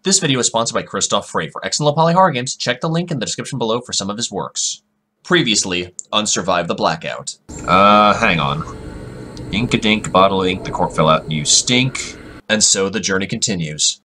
This video is sponsored by Christoph Frey. For excellent low-poly horror games, check the link in the description below for some of his works. Previously on Survive the Blackout. Hang on. Ink-a-dink, bottle of ink, the cork fell out, you stink. And so the journey continues.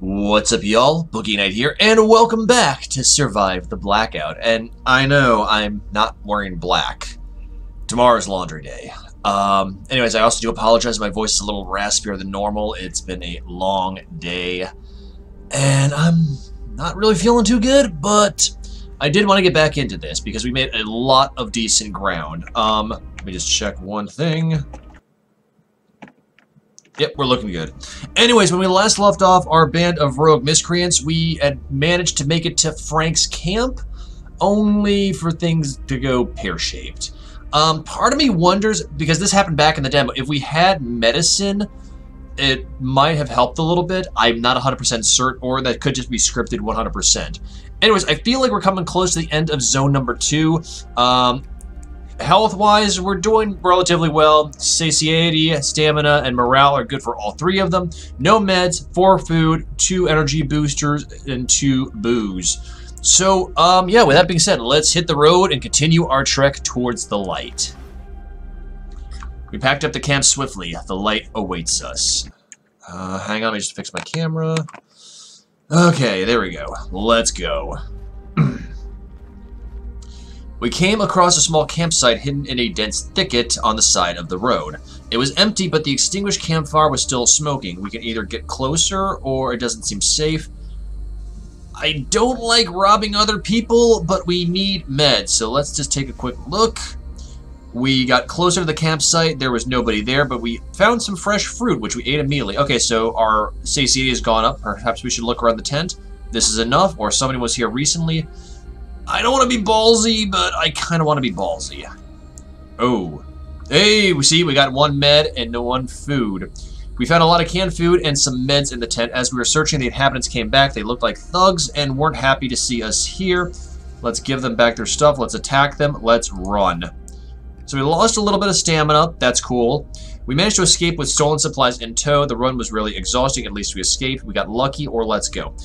What's up, y'all? Boogie Night here, and welcome back to Survive the Blackout. And I know I'm not wearing black. Tomorrow's laundry day. Anyways, I also do apologize. My voice is a little raspier than normal. It's been a long day, and I'm not really feeling too good, but I did want to get back into this because we made a lot of decent ground. Let me just check one thing. Yep, we're looking good. Anyways, when we last left off our band of rogue miscreants, we had managed to make it to Frank's camp, only for things to go pear-shaped. Part of me wonders, because this happened back in the demo, if we had medicine, it might have helped a little bit. I'm not 100% certain, or that could just be scripted 100%. Anyways, I feel like we're coming close to the end of zone number 2. Health-wise, we're doing relatively well. Satiety, stamina, and morale are good for all 3 of them. No meds, 4 food, 2 energy boosters, and 2 booze. So, yeah, with that being said, let's hit the road and continue our trek towards the light. We packed up the camp swiftly. The light awaits us. Hang on, let me just fix my camera. Okay, there we go. Let's go. We came across a small campsite hidden in a dense thicket on the side of the road. It was empty, but the extinguished campfire was still smoking. We can either get closer, or it doesn't seem safe. I don't like robbing other people, but we need meds, so let's just take a quick look. We got closer to the campsite. There was nobody there, but we found some fresh fruit, which we ate immediately. Okay, so our satiety has gone up. Perhaps we should look around the tent. This is enough, or somebody was here recently. I don't want to be ballsy, but I kind of want to be ballsy. Oh. Hey, we see we got 1 med and 1 food. We found a lot of canned food and some meds in the tent. As we were searching, the inhabitants came back. They looked like thugs and weren't happy to see us here. Let's give them back their stuff. Let's attack them. Let's run. So we lost a little bit of stamina. That's cool. We managed to escape with stolen supplies in tow. The run was really exhausting. At least we escaped. We got lucky, or let's go.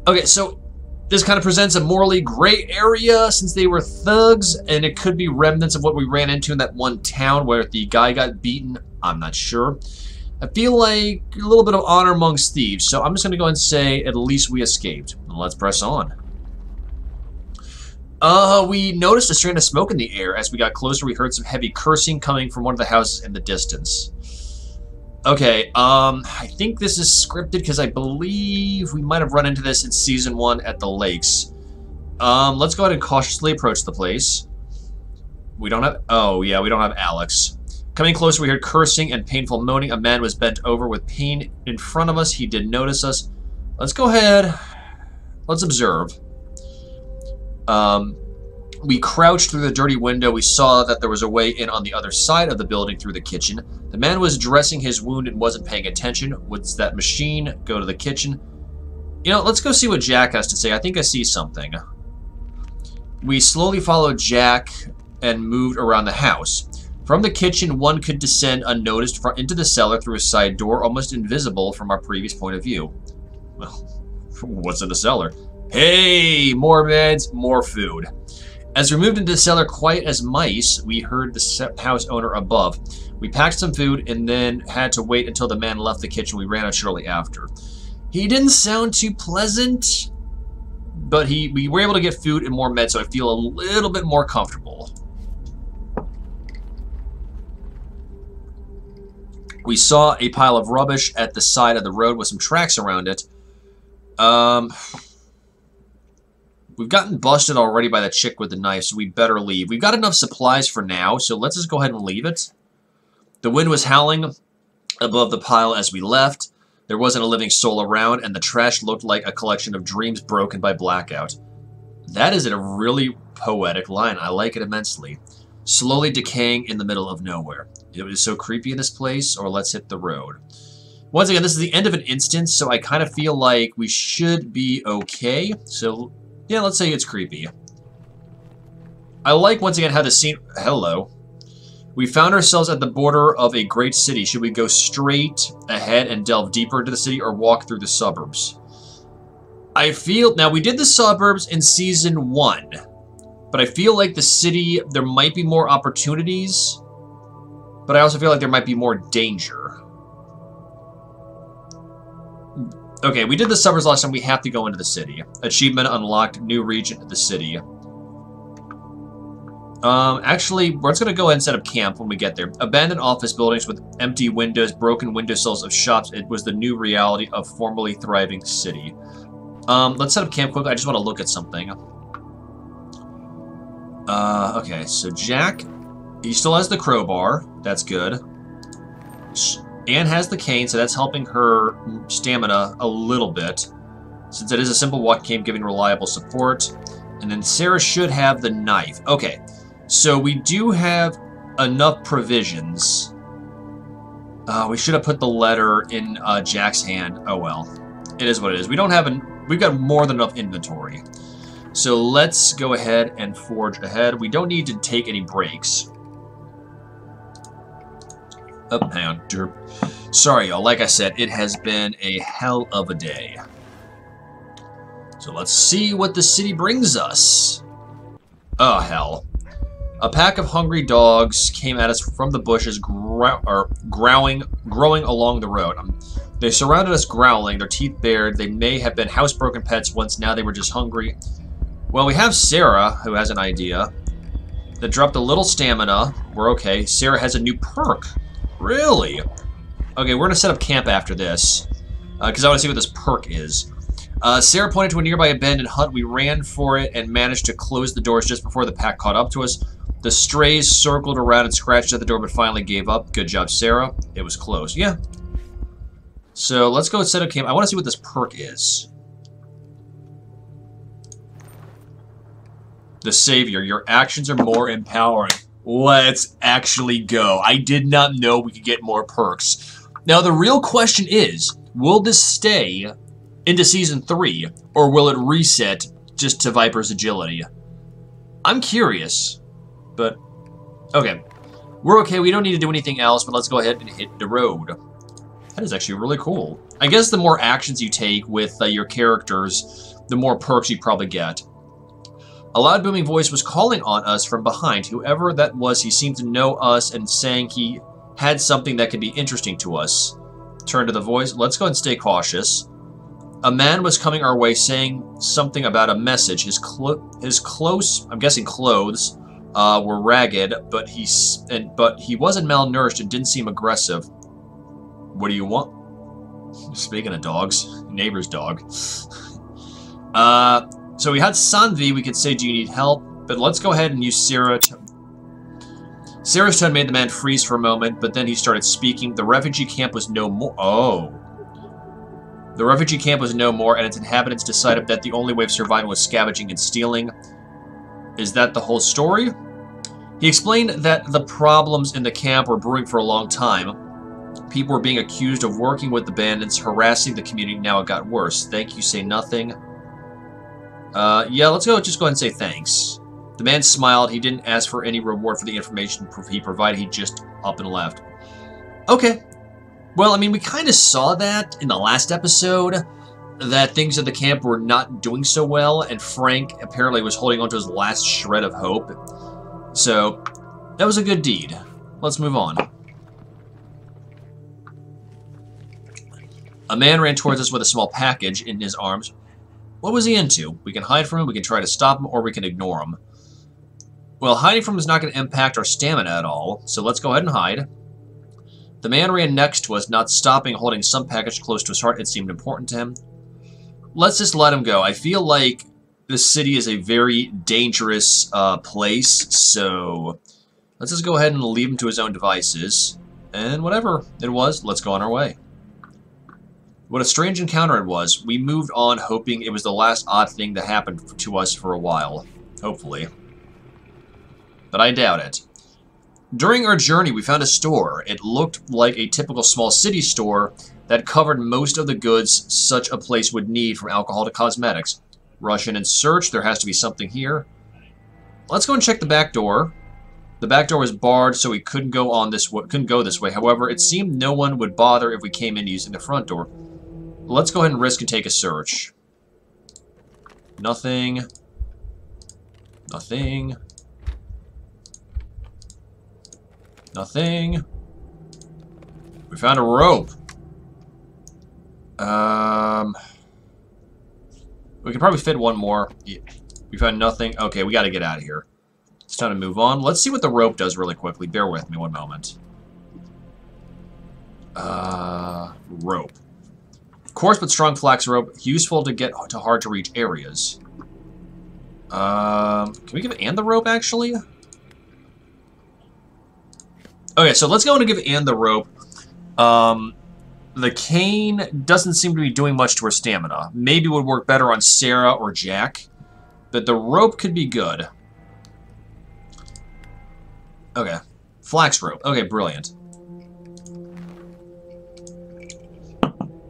Okay, so this kind of presents a morally gray area since they were thugs, and it could be remnants of what we ran into in that one town where the guy got beaten. I'm not sure. I feel like a little bit of honor amongst thieves, so I'm just going to go and say at least we escaped. Let's press on. We noticed a strand of smoke in the air. As we got closer, we heard some heavy cursing coming from one of the houses in the distance. Okay, I think this is scripted because I believe we might have run into this in Season 1 at the lakes. Let's go ahead and cautiously approach the place. We don't have... Oh, yeah, we don't have Alex. Coming closer, we heard cursing and painful moaning. A man was bent over with pain in front of us. He did notice us. Let's go ahead. Let's observe. We crouched through the dirty window. We saw that there was a way in on the other side of the building through the kitchen. The man was dressing his wound and wasn't paying attention. What's that machine? Go to the kitchen. You know, let's go see what Jack has to say. I think I see something. We slowly followed Jack and moved around the house. From the kitchen, one could descend unnoticed into the cellar through a side door, almost invisible from our previous point of view. Well, what's in the cellar? Hey, more meds, more food. As we moved into the cellar quiet as mice, we heard the house owner above. We packed some food and then had to wait until the man left the kitchen. We ran out shortly after. He didn't sound too pleasant, but we were able to get food and more meds, so I feel a little bit more comfortable. We saw a pile of rubbish at the side of the road with some tracks around it. We've gotten busted already by that chick with the knife, so we better leave. We've got enough supplies for now, so let's just go ahead and leave it. The wind was howling above the pile as we left. There wasn't a living soul around, and the trash looked like a collection of dreams broken by Blackout. That is a really poetic line. I like it immensely. Slowly decaying in the middle of nowhere. It was so creepy in this place, or let's hit the road. Once again, this is the end of an instance, so I kind of feel like we should be okay. So, yeah, let's say it's creepy. I like, once again, how the scene... Hello. We found ourselves at the border of a great city. Should we go straight ahead and delve deeper into the city or walk through the suburbs? I feel... Now, we did the suburbs in Season 1. But I feel like the city, there might be more opportunities. But I also feel like there might be more danger. Okay, we did the suburbs last time. We have to go into the city. Achievement unlocked. New region of the city. Actually, we're just going to go ahead and set up camp when we get there. Abandoned office buildings with empty windows, broken windowsills of shops. It was the new reality of formerly thriving city. Let's set up camp quickly. I just want to look at something. Okay, so Jack, he still has the crowbar. That's good. Anne has the cane, so that's helping her stamina a little bit, since it is a simple walk game giving reliable support. And then Sarah should have the knife. Okay, so we do have enough provisions. We should have put the letter in Jack's hand. Oh well, it is what it is. We don't have we've got more than enough inventory. So let's go ahead and forge ahead. We don't need to take any breaks. Oh, hang on. Derp. Sorry, y'all. Like I said, it has been a hell of a day. So let's see what the city brings us. Oh, hell. A pack of hungry dogs came at us from the bushes, growing along the road. They surrounded us growling, their teeth bared. They may have been housebroken pets once, now they were just hungry. Well, we have Sarah, who has an idea. That dropped a little stamina. We're okay. Sarah has a new perk. Really? Okay, we're going to set up camp after this, because I want to see what this perk is. Sarah pointed to a nearby abandoned hut. We ran for it and managed to close the doors just before the pack caught up to us. The strays circled around and scratched at the door, but finally gave up. Good job, Sarah. It was close. Yeah. So let's go set up camp. I want to see what this perk is. The Savior. Your actions are more empowering. Let's actually go. I did not know we could get more perks. Now, the real question is, will this stay into Season 3, or will it reset just to Viper's agility? I'm curious, but okay. We're okay. We don't need to do anything else, but let's go ahead and hit the road. That is actually really cool. I guess the more actions you take with your characters, the more perks you probably get. A loud booming voice was calling on us from behind. Whoever that was, he seemed to know us and saying he had something that could be interesting to us. Turn to the voice. Let's go and stay cautious. A man was coming our way saying something about a message. His close, I'm guessing clothes, were ragged, but he wasn't malnourished and didn't seem aggressive. What do you want? Speaking of dogs, neighbor's dog. So we had Sanvi, we could say, do you need help? But let's go ahead and use Sarah. Sarah's tone made the man freeze for a moment, but then he started speaking. The refugee camp was no more. Oh. The refugee camp was no more, and its inhabitants decided that the only way of surviving was scavenging and stealing. Is that the whole story? He explained that the problems in the camp were brewing for a long time. People were being accused of working with the bandits, harassing the community. Now it got worse. Thank you, say nothing. Yeah, let's just go ahead and say thanks. The man smiled. He didn't ask for any reward for the information he provided. He just up and left. Okay. Well, I mean, we kind of saw that in the last episode, that things at the camp were not doing so well, and Frank apparently was holding on to his last shred of hope. So, that was a good deed. Let's move on. A man ran towards us with a small package in his arms. What was he into? We can hide from him, we can try to stop him, or we can ignore him. Well, hiding from him is not going to impact our stamina at all, so let's go ahead and hide. The man ran next to us, not stopping, holding some package close to his heart. It seemed important to him. Let's just let him go. I feel like this city is a very dangerous place, so let's just go ahead and leave him to his own devices. And whatever it was, let's go on our way. What a strange encounter it was. We moved on hoping it was the last odd thing that happened to us for a while. Hopefully. But I doubt it. During our journey, we found a store. It looked like a typical small city store, That covered most of the goods such a place would need, from alcohol to cosmetics. Rush in and search. There has to be something here. Let's go and check the back door. The back door was barred, so we couldn't go this way. However, it seemed no one would bother if we came in using the front door. Let's go ahead and risk and take a search. Nothing. Nothing. Nothing. We found a rope. We can probably fit one more. Yeah. We found nothing. Okay, we got to get out of here. It's time to move on. Let's see what the rope does really quickly. Bear with me one moment. Rope. Coarse but strong flax rope. Useful to get to hard to reach areas. Can we give Anne the rope, actually? Okay, so let's go and give Anne the rope. The cane doesn't seem to be doing much to her stamina. Maybe it would work better on Sarah or Jack. But the rope could be good. Okay. Flax rope. Okay, brilliant.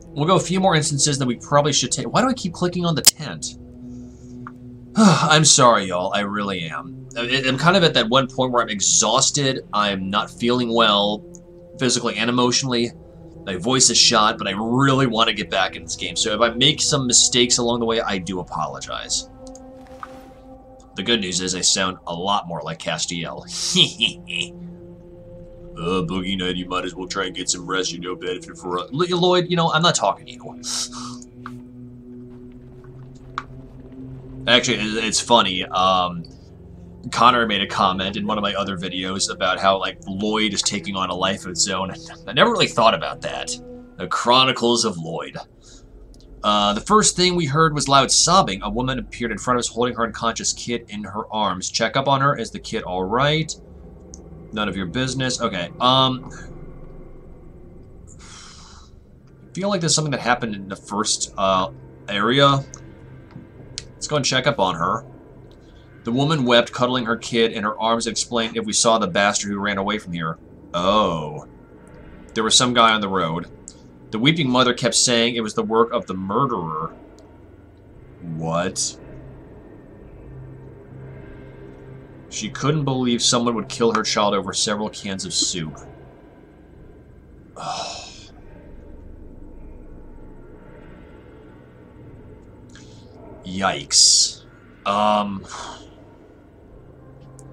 We'll go a few more instances that we probably should take. Why do I keep clicking on the tent? I'm sorry, y'all. I really am. I'm kind of at that one point where I'm exhausted. I'm not feeling well, physically and emotionally. My voice is shot, but I really want to get back in this game. So if I make some mistakes along the way, I do apologize. The good news is I sound a lot more like Castiel. Boogie Night, you might as well try and get some rest. You know, benefit for us. Lloyd, you know, I'm not talking to you. Actually, it's funny. Connor made a comment in one of my other videos about how, like, Lloyd is taking on a life of its own. I never really thought about that. The Chronicles of Lloyd. The first thing we heard was loud sobbing. A woman appeared in front of us holding her unconscious kid in her arms. Check up on her. Is the kid all right? None of your business. Okay, I feel like there's something that happened in the first, area. Let's go and check up on her. The woman wept, cuddling her kid in her arms, and explained if we saw the bastard who ran away from here. Oh. There was some guy on the road. The weeping mother kept saying it was the work of the murderer. What? She couldn't believe someone would kill her child over several cans of soup. Oh. Yikes.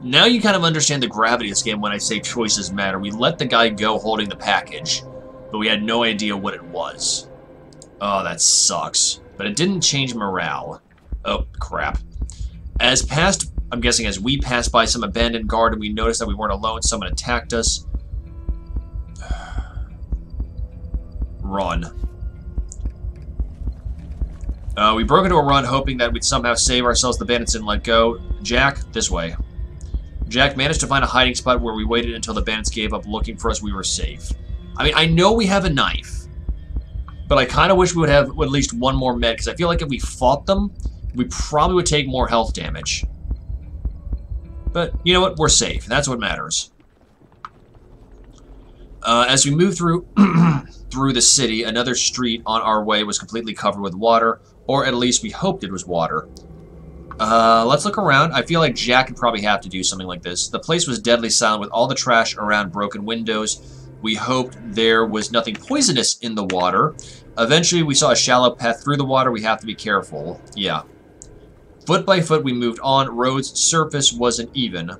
Now you kind of understand the gravity of this game when I say choices matter. We let the guy go holding the package, but we had no idea what it was. Oh, that sucks. But it didn't change morale. Oh, crap. I'm guessing as we passed by some abandoned garden, we noticed that we weren't alone. Someone attacked us. Run. We broke into a run, hoping that we'd somehow save ourselves. The bandits didn't let go. Jack, this way. Jack managed to find a hiding spot where we waited until the bandits gave up looking for us. We were safe. I mean, I know we have a knife, but I kind of wish we would have at least one more med, because I feel like if we fought them, we probably would take more health damage. But, you know what? We're safe. That's what matters. As we moved through through the city, another street on our way was completely covered with water, or at least we hoped it was water. Let's look around. I feel like Jack would probably have to do something like this. The place was deadly silent with all the trash around, broken windows. We hoped there was nothing poisonous in the water. Eventually, we saw a shallow path through the water. We have to be careful. Yeah. Foot by foot, we moved on. Road's surface wasn't even.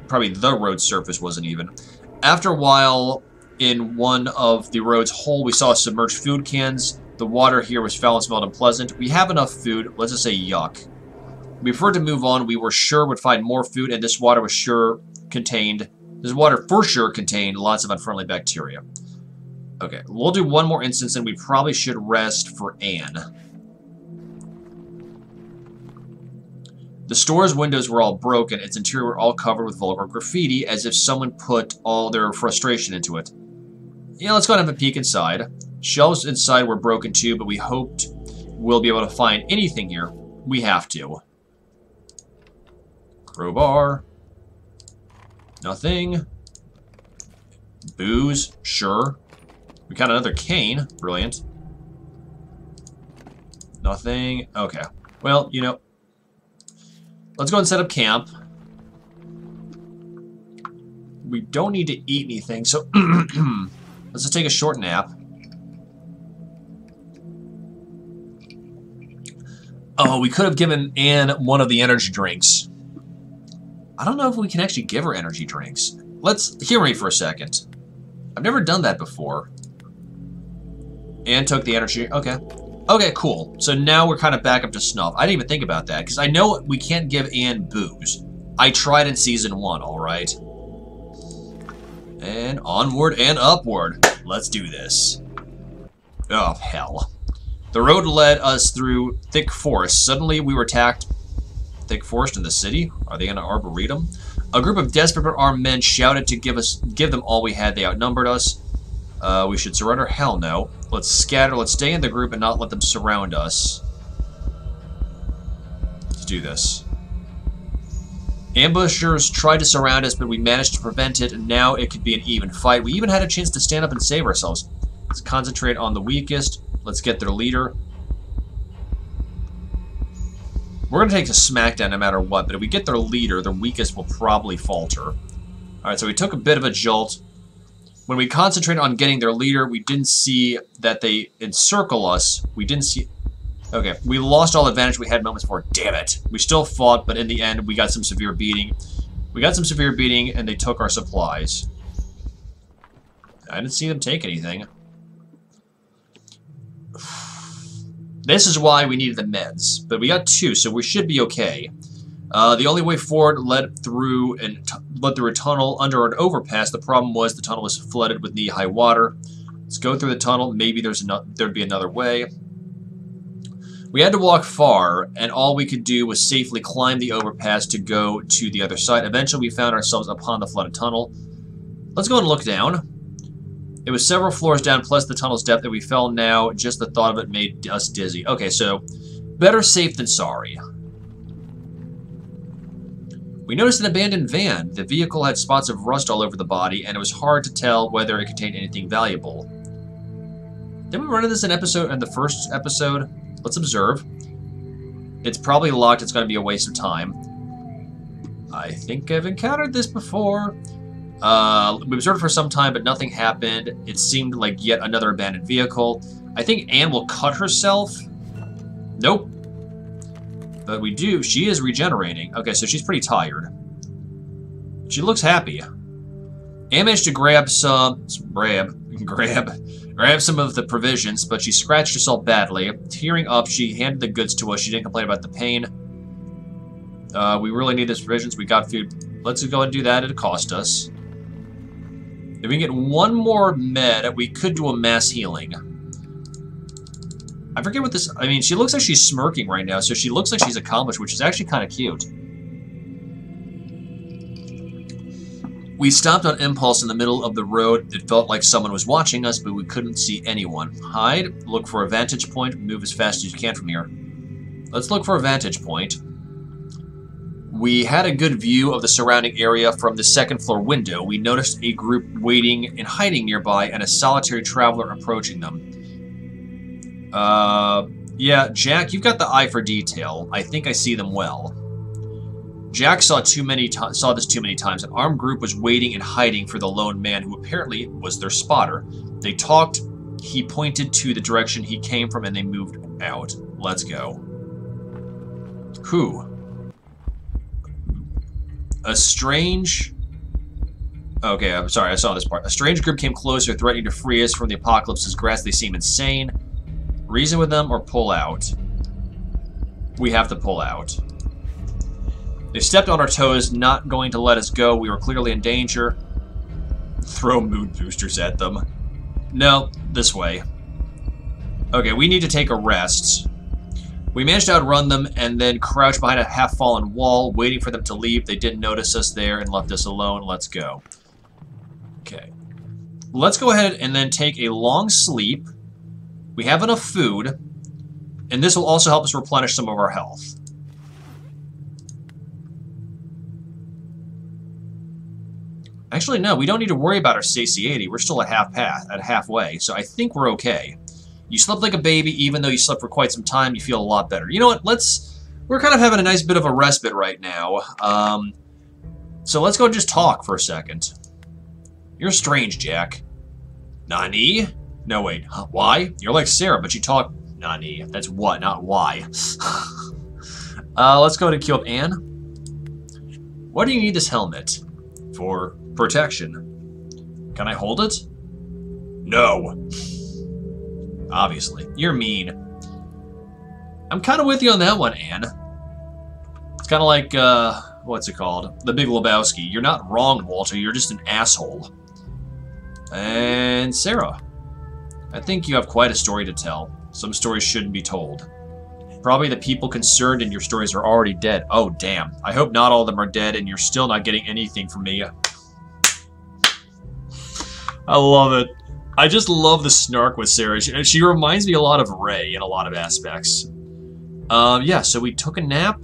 Probably the road's surface wasn't even. After a while, in one of the road's hole, we saw submerged food cans. The water here was foul and smelled unpleasant. We have enough food. Let's just say yuck. We preferred to move on. We were sure we'd find more food, and this water for sure contained lots of unfriendly bacteria. Okay, we'll do one more instance, and we probably should rest for Anne. The store's windows were all broken. Its interior were all covered with vulgar graffiti, as if someone put all their frustration into it. Yeah, let's go and have a peek inside. Shelves inside were broken too, but we hoped we'll be able to find anything here. We have to. Crowbar. Nothing. Booze. Sure. We got another cane. Brilliant. Nothing. Okay. Well, you know, let's go and set up camp. We don't need to eat anything, so let's just take a short nap. Oh, we could have given Anne one of the energy drinks. I don't know if we can actually give her energy drinks. Let's hear me for a second. I've never done that before. Anne took the energy. Okay. Okay, cool. So now we're kind of back up to snuff. I didn't even think about that, because I know we can't give Anne booze. I tried in Season 1, alright? And onward and upward. Let's do this. Oh, hell. The road led us through thick forest. Suddenly we were attacked. Thick forest in the city? Are they in an arboretum? A group of desperate but armed men shouted to give them all we had. They outnumbered us. We should surrender? Hell no. Let's scatter. Let's stay in the group and not let them surround us. Let's do this. Ambushers tried to surround us, but we managed to prevent it, and now it could be an even fight. We even had a chance to stand up and save ourselves. Let's concentrate on the weakest. Let's get their leader. We're going to take a smackdown no matter what, but if we get their leader, their weakest will probably falter. Alright, so we took a bit of a jolt. When we concentrated on getting their leader, we didn't see that they encircle us. We didn't see... Okay, we lost all advantage we had moments before. Damn it. We still fought, but in the end, we got some severe beating. We got some severe beating, and they took our supplies. I didn't see them take anything. This is why we needed the meds. But we got 2, so we should be okay. The only way forward led through a tunnel under an overpass. The problem was the tunnel was flooded with knee-high water. Let's go through the tunnel. Maybe there'd be another way. We had to walk far, and all we could do was safely climb the overpass to go to the other side. Eventually, we found ourselves upon the flooded tunnel. Let's go and look down. It was several floors down, plus the tunnel's depth that we fell now. Just the thought of it made us dizzy. Okay, so better safe than sorry. We noticed an abandoned van. The vehicle had spots of rust all over the body, and it was hard to tell whether it contained anything valuable. Did we run into this in the first episode? Let's observe. It's probably locked. It's going to be a waste of time. I think I've encountered this before. We observed for some time, but nothing happened. It seemed like yet another abandoned vehicle. I think Anne will cut herself. Nope. But we do. She is regenerating. Okay, so she's pretty tired. She looks happy. Anne managed to grab some... grab some of the provisions, but she scratched herself badly. Tearing up, she handed the goods to us. She didn't complain about the pain. We really need these provisions. We got food. Let's go and do that. It cost us. If we can get one more med, we could do a mass healing. I forget what this... I mean, she looks like she's smirking right now, so she looks like she's accomplished, which is actually kind of cute. We stopped on impulse in the middle of the road. It felt like someone was watching us, but we couldn't see anyone. Hide, look for a vantage point, move as fast as you can from here. Let's look for a vantage point. We had a good view of the surrounding area from the second floor window. We noticed a group waiting and hiding nearby and a solitary traveler approaching them. Yeah, Jack, you've got the eye for detail. I think I see them well. Jack saw this too many times. An armed group was waiting and hiding for the lone man, who apparently was their spotter. They talked. He pointed to the direction he came from, and they moved out. Let's go. Who? A strange... Okay, I'm sorry, I saw this part. A strange group came closer, threatening to free us from the apocalypse's grasp. They seem insane. Reason with them or pull out? We have to pull out. They stepped on our toes, not going to let us go. We were clearly in danger. Throw mood boosters at them. No, this way. Okay, we need to take a rest. We managed to outrun them and then crouch behind a half-fallen wall, waiting for them to leave. They didn't notice us there and left us alone. Let's go. Okay. Let's go ahead and then take a long sleep. We have enough food, and this will also help us replenish some of our health. Actually, no, we don't need to worry about our satiety. We're still at halfway, so I think we're okay. You slept like a baby, even though you slept for quite some time, you feel a lot better. You know what, we're kind of having a nice bit of a respite right now. So let's go and just talk for a second. You're strange, Jack. Nani? No, wait, huh, why? You're like Sarah, but you talk... Nani. That's what, not why. Let's go to queue up Anne. Why do you need this helmet? For protection. Can I hold it? No. Obviously. You're mean. I'm kind of with you on that one, Anne. It's kind of like, what's it called? The Big Lebowski. You're not wrong, Walter. You're just an asshole. And Sarah. I think you have quite a story to tell. Some stories shouldn't be told. Probably the people concerned in your stories are already dead. Oh, damn. I hope not all of them are dead and you're still not getting anything from me. I love it. I just love the snark with Sarah. She reminds me a lot of Ray in a lot of aspects. Yeah, so we took a nap.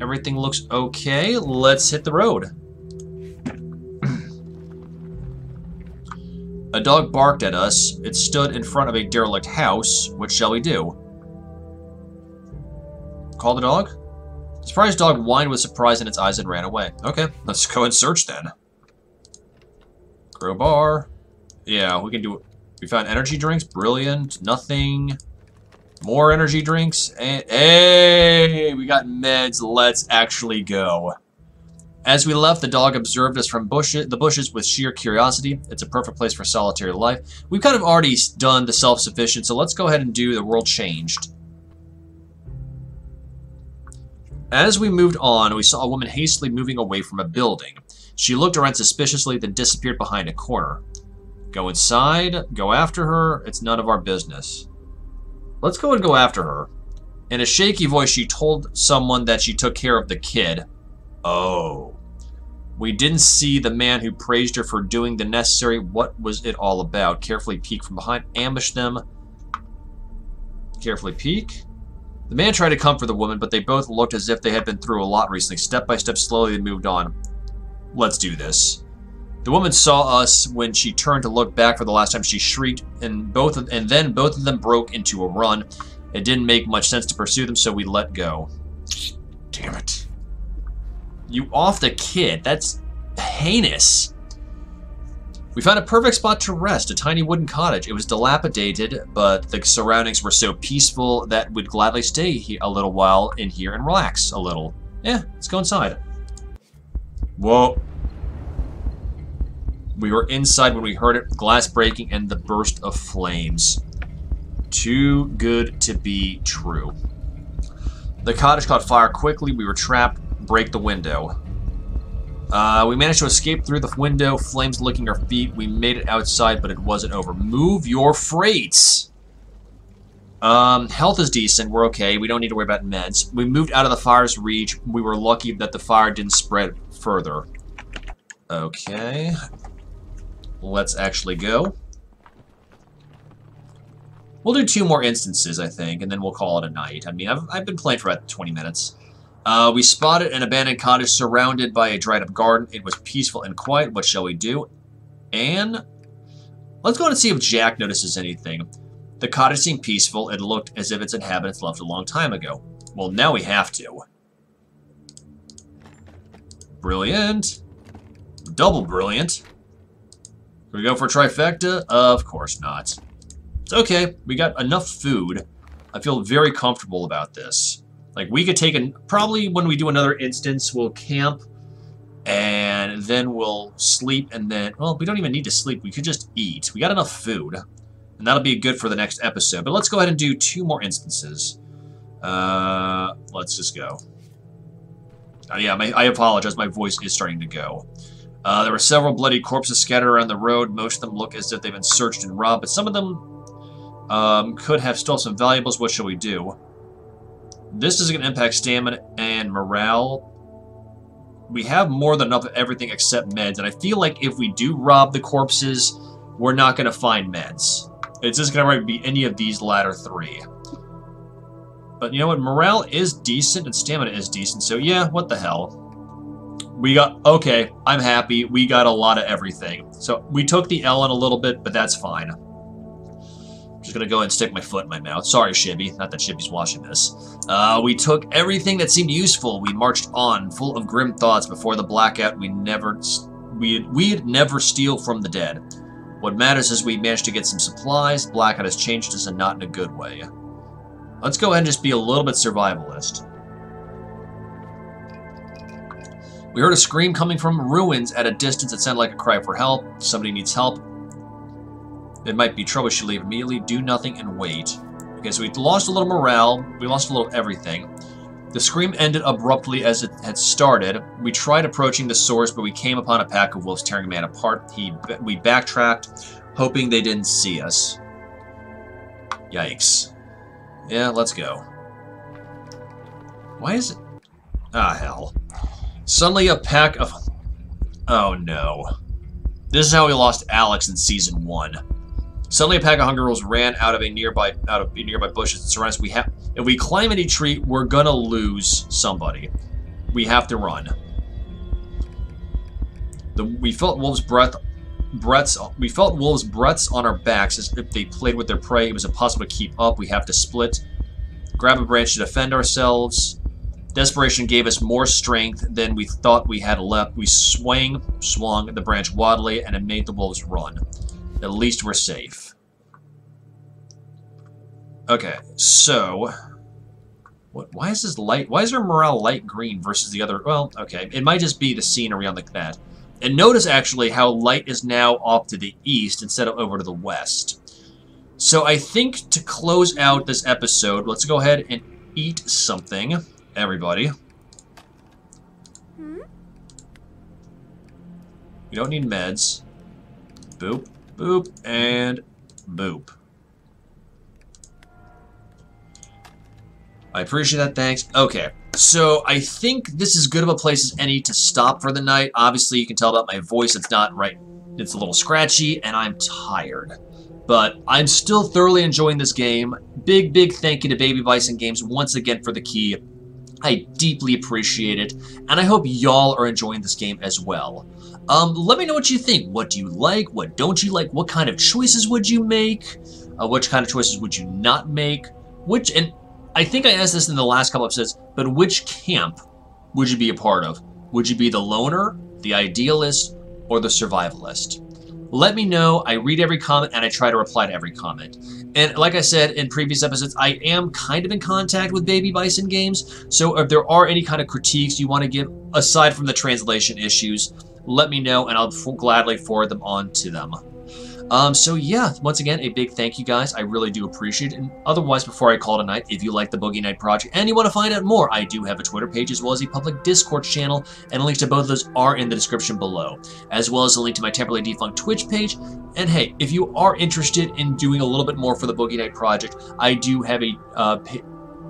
Everything looks okay. Let's hit the road. A dog barked at us. It stood in front of a derelict house. What shall we do? Call the dog? The surprised dog whined with surprise in its eyes and ran away. Okay, let's go and search then. Crowbar. Yeah, we can do it. We found energy drinks. Brilliant. Nothing. More energy drinks. And hey, we got meds. Let's actually go. As we left, the dog observed us from the bushes with sheer curiosity. It's a perfect place for solitary life. We've kind of already done the self-sufficient, so let's go ahead and do the world changed. As we moved on, we saw a woman hastily moving away from a building. She looked around suspiciously, then disappeared behind a corner. Go inside, go after her, it's none of our business. Let's go and go after her. In a shaky voice, she told someone that she took care of the kid. Oh. We didn't see the man who praised her for doing the necessary. What was it all about? Carefully peek from behind. Ambush them. Carefully peek. The man tried to comfort the woman, but they both looked as if they had been through a lot recently. Step by step, slowly they moved on. Let's do this. The woman saw us when she turned to look back for the last time. She shrieked, and then both of them broke into a run. It didn't make much sense to pursue them, so we let go. Damn it. You off the kid. That's heinous. We found a perfect spot to rest, a tiny wooden cottage. It was dilapidated, but the surroundings were so peaceful that we'd gladly stay here a little while in here and relax a little. Yeah, let's go inside. Whoa. We were inside when we heard it, glass breaking and the burst of flames. Too good to be true. The cottage caught fire quickly. We were trapped. Break the window. We managed to escape through the window, flames licking our feet. We made it outside, but it wasn't over. Move your freights! Health is decent. We're okay. We don't need to worry about meds. We moved out of the fire's reach. We were lucky that the fire didn't spread further. Okay. Let's actually go. We'll do 2 more instances, I think, and then we'll call it a night. I mean, I've been playing for about 20 minutes. We spotted an abandoned cottage surrounded by a dried-up garden. It was peaceful and quiet. What shall we do? And let's go and see if Jack notices anything. The cottage seemed peaceful. It looked as if its inhabitants left a long time ago. Well, now we have to. Brilliant. Double brilliant. Can we go for a trifecta? Of course not. It's okay. We got enough food. I feel very comfortable about this. Like, we could take probably when we do another instance, we'll camp, and then we'll sleep, and then, well, we don't even need to sleep. We could just eat. We got enough food, and that'll be good for the next episode. But let's go ahead and do 2 more instances. Let's just go. Yeah, I apologize. My voice is starting to go. There were several bloody corpses scattered around the road. Most of them look as if they've been searched and robbed, but some of them could have stole some valuables. What shall we do? This is going to impact stamina and morale. We have more than enough of everything except meds, and I feel like if we do rob the corpses, we're not going to find meds. It's just going to be any of these latter 3. But you know what? Morale is decent, and stamina is decent, so yeah, what the hell. We got, okay, I'm happy. We got a lot of everything. So we took the L in a little bit, but that's fine. I'm just going to go ahead and stick my foot in my mouth. Sorry, Shibby. Not that Shibby's watching this. We took everything that seemed useful. We marched on, full of grim thoughts. Before the blackout, we'd never steal from the dead. What matters is we managed to get some supplies. Blackout has changed us, and not in a good way. Let's go ahead and just be a little bit survivalist. We heard a scream coming from ruins at a distance. It sounded like a cry for help. Somebody needs help. It might be trouble. Should leave immediately. Do nothing and wait. Okay, so we lost a little morale. We lost a little everything. The scream ended abruptly as it had started. We tried approaching the source, but we came upon a pack of wolves tearing a man apart. We backtracked, hoping they didn't see us. Yikes. Yeah, let's go. Why is it... Ah, hell. Suddenly a pack of... Oh, no. This is how we lost Alex in Season 1. Suddenly a pack of Hunger Wolves ran out of nearby bushes and surrounded us. If we climb any tree, we're gonna lose somebody. We have to run. We felt wolves' breaths on our backs as if they played with their prey. It was impossible to keep up. We have to split. Grab a branch to defend ourselves. Desperation gave us more strength than we thought we had left. We swung the branch wildly, and it made the wolves run. At least we're safe. Okay, so... Why is this light... Why is our morale light green versus the other... Well, okay, it might just be the scenery on like that. And notice, actually, how light is now off to the east instead of over to the west. So I think to close out this episode, let's go ahead and eat something. Everybody. You don't need meds. Boop, boop, and boop. I appreciate that, thanks. Okay, so I think this is good of a place as any to stop for the night. Obviously, you can tell about my voice, it's not right. It's a little scratchy, and I'm tired. But I'm still thoroughly enjoying this game. Big, big thank you to Baby Bison Games once again for the key. I deeply appreciate it, and I hope y'all are enjoying this game as well. Let me know what you think. What do you like? What don't you like? What kind of choices would you make? Which kind of choices would you not make? And I think I asked this in the last couple episodes, but which camp would you be a part of? Would you be the loner, the idealist, or the survivalist? Let me know. I read every comment, and I try to reply to every comment. And like I said in previous episodes, I am kind of in contact with Baby Bison Games, so if there are any kind of critiques you want to give, aside from the translation issues, let me know, and I'll gladly forward them on to them. So yeah, once again, a big thank you, guys. I really do appreciate it. And otherwise, before I call it a night, if you like the Boogie Night Project and you want to find out more, I do have a Twitter page as well as a public Discord channel, and links to both of those are in the description below, as well as a link to my temporarily defunct Twitch page. And hey, if you are interested in doing a little bit more for the Boogie Night Project, I do have a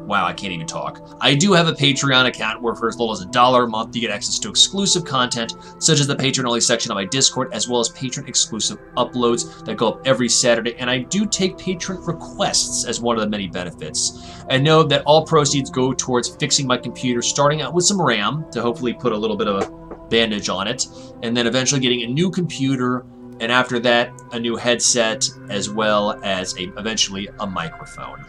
wow, I can't even talk. I do have a Patreon account where for as little as $1 a month you get access to exclusive content, such as the patron-only section of my Discord, as well as patron-exclusive uploads that go up every Saturday, and I do take patron requests as one of the many benefits. And know that all proceeds go towards fixing my computer, starting out with some RAM to hopefully put a little bit of a bandage on it, and then eventually getting a new computer, and after that, a new headset, as well as eventually a microphone.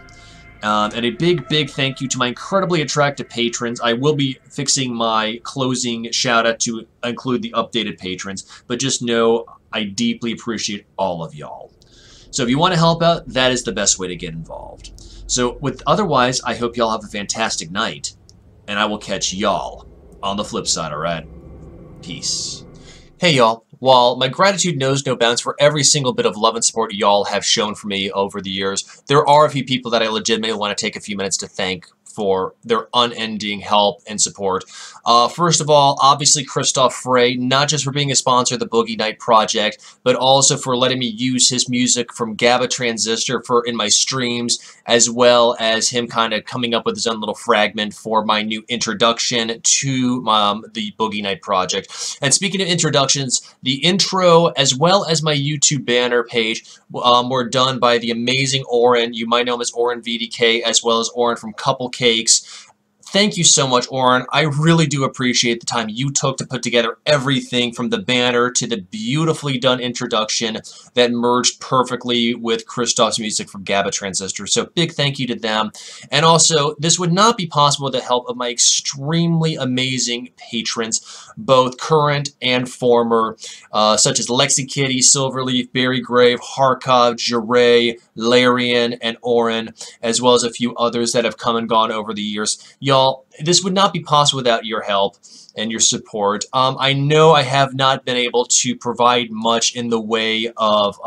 And a big, big thank you to my incredibly attractive patrons. I will be fixing my closing shout-out to include the updated patrons, but just know I deeply appreciate all of y'all. So if you want to help out, that is the best way to get involved. So otherwise, I hope y'all have a fantastic night, and I will catch y'all on the flip side, alright? Peace. Hey y'all. While my gratitude knows no bounds for every single bit of love and support y'all have shown for me over the years, there are a few people that I legitimately want to take a few minutes to thank for their unending help and support. First of all, obviously Christoph Frey, not just for being a sponsor of the Boogie Night Project, but also for letting me use his music from GABA Transistor in my streams, as well as him kind of coming up with his own little fragment for my new introduction to the Boogie Night Project. And speaking of introductions, the intro, as well as my YouTube banner page, were done by the amazing Oren. You might know him as Oren VDK, as well as Oren from Couple Cakes. Thank you so much, Oren. I really do appreciate the time you took to put together everything from the banner to the beautifully done introduction that merged perfectly with Christoph's music from GABA Transistor. So big thank you to them. And also, this would not be possible with the help of my extremely amazing patrons, both current and former, such as Lexi Kitty, Silverleaf, Barry Grave, Harkov, Jeray, Larian, and Oren, as well as a few others that have come and gone over the years. Y'all, this would not be possible without your help and your support. I know I have not been able to provide much in the way of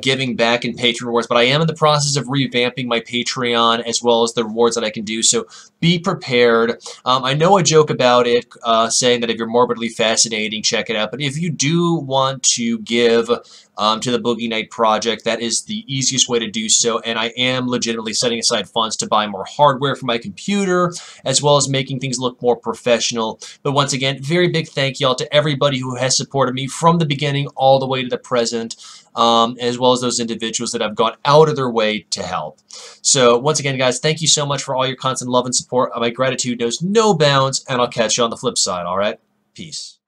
giving back in Patreon rewards, but I am in the process of revamping my Patreon as well as the rewards that I can do, so be prepared. I know I joke about it, saying that if you're morbidly fascinating, check it out, but if you do want to give to the Boogie Night Project, that is the easiest way to do so, and I am legitimately setting aside funds to buy more hardware for my computer, as well as making things look more professional. But once again, very big thank y'all to everybody who has supported me from the beginning all the way to the present, as well as those individuals that have gone out of their way to help. So once again, guys, thank you so much for all your constant love and support. My gratitude knows no bounds, and I'll catch you on the flip side, all right? Peace.